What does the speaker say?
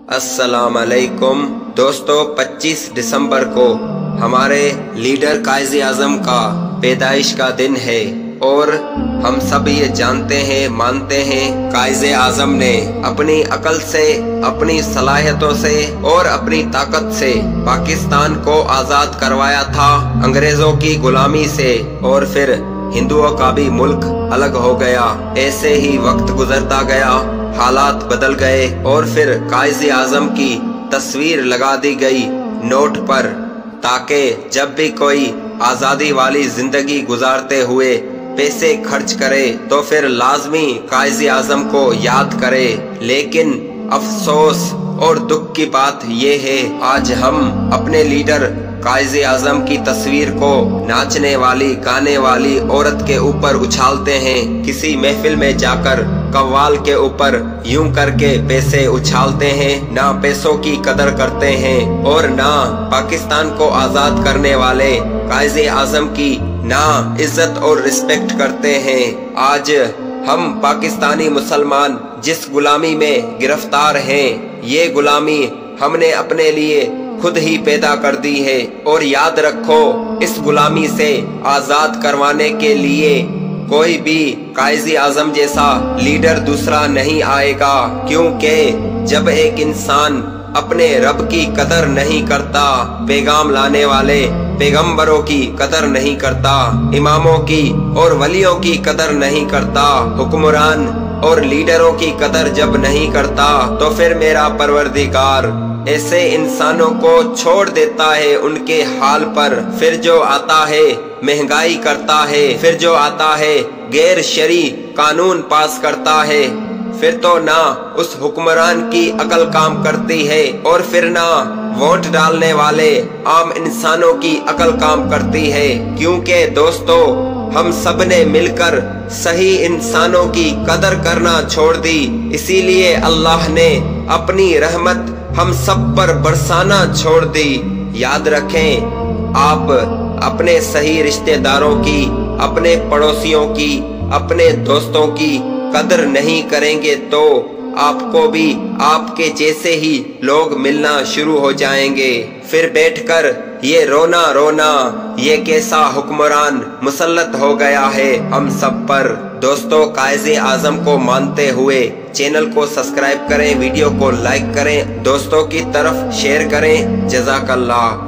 अस्सलाम अलैकुम दोस्तों, 25 दिसंबर को हमारे लीडर कायज़े आज़म का पैदाइश का दिन है और हम सब ये जानते हैं, मानते हैं, कायज़े आज़म ने अपनी अकल से, अपनी सलाहियतों से और अपनी ताकत से पाकिस्तान को आज़ाद करवाया था अंग्रेजों की गुलामी से, और फिर हिंदुओं का भी मुल्क अलग हो गया। ऐसे ही वक्त गुजरता गया, हालात बदल गए और फिर कायज़े आज़म की तस्वीर लगा दी गई नोट पर, ताकि जब भी कोई आज़ादी वाली जिंदगी गुजारते हुए पैसे खर्च करे तो फिर लाजमी कायज़े आज़म को याद करे। लेकिन अफसोस और दुख की बात ये है, आज हम अपने लीडर कायज़े आज़म की तस्वीर को नाचने वाली, गाने वाली औरत के ऊपर उछालते हैं। किसी महफिल में जाकर कव्वाल के ऊपर यूं करके पैसे उछालते हैं, ना पैसों की कदर करते हैं और ना पाकिस्तान को आजाद करने वाले कायज़े आज़म की ना इज्जत और रिस्पेक्ट करते हैं। आज हम पाकिस्तानी मुसलमान जिस गुलामी में गिरफ्तार हैं, ये गुलामी हमने अपने लिए खुद ही पैदा कर दी है, और याद रखो, इस गुलामी से आजाद करवाने के लिए कोई भी कायज़े आज़म जैसा लीडर दूसरा नहीं आएगा, क्योंकि जब एक इंसान अपने रब की कदर नहीं करता, पैगाम लाने वाले पैगंबरों की कदर नहीं करता, इमामों की और वलियों की कदर नहीं करता, हुक्मरान और लीडरों की कदर जब नहीं करता, तो फिर मेरा परवरदिगार ऐसे इंसानों को छोड़ देता है उनके हाल पर। फिर जो आता है महंगाई करता है, फिर जो आता है गैर शरी कानून पास करता है, फिर तो ना उस हुक्मरान की अकल काम करती है और फिर ना वोट डालने वाले आम इंसानों की अकल काम करती है। क्योंकि दोस्तों, हम सब ने मिलकर सही इंसानों की कदर करना छोड़ दी, इसीलिए अल्लाह ने अपनी रहमत हम सब पर बरसाना छोड़ दी। याद रखें, आप अपने सही रिश्तेदारों की, अपने पड़ोसियों की, अपने दोस्तों की कदर नहीं करेंगे तो आपको भी आपके जैसे ही लोग मिलना शुरू हो जाएंगे। फिर बैठकर ये रोना रोना, ये कैसा हुक्मरान मुसल्लत हो गया है हम सब पर। दोस्तों, कायज़े आज़म को मानते हुए चैनल को सब्सक्राइब करें, वीडियो को लाइक करें, दोस्तों की तरफ शेयर करें। जज़ाकल्लाह।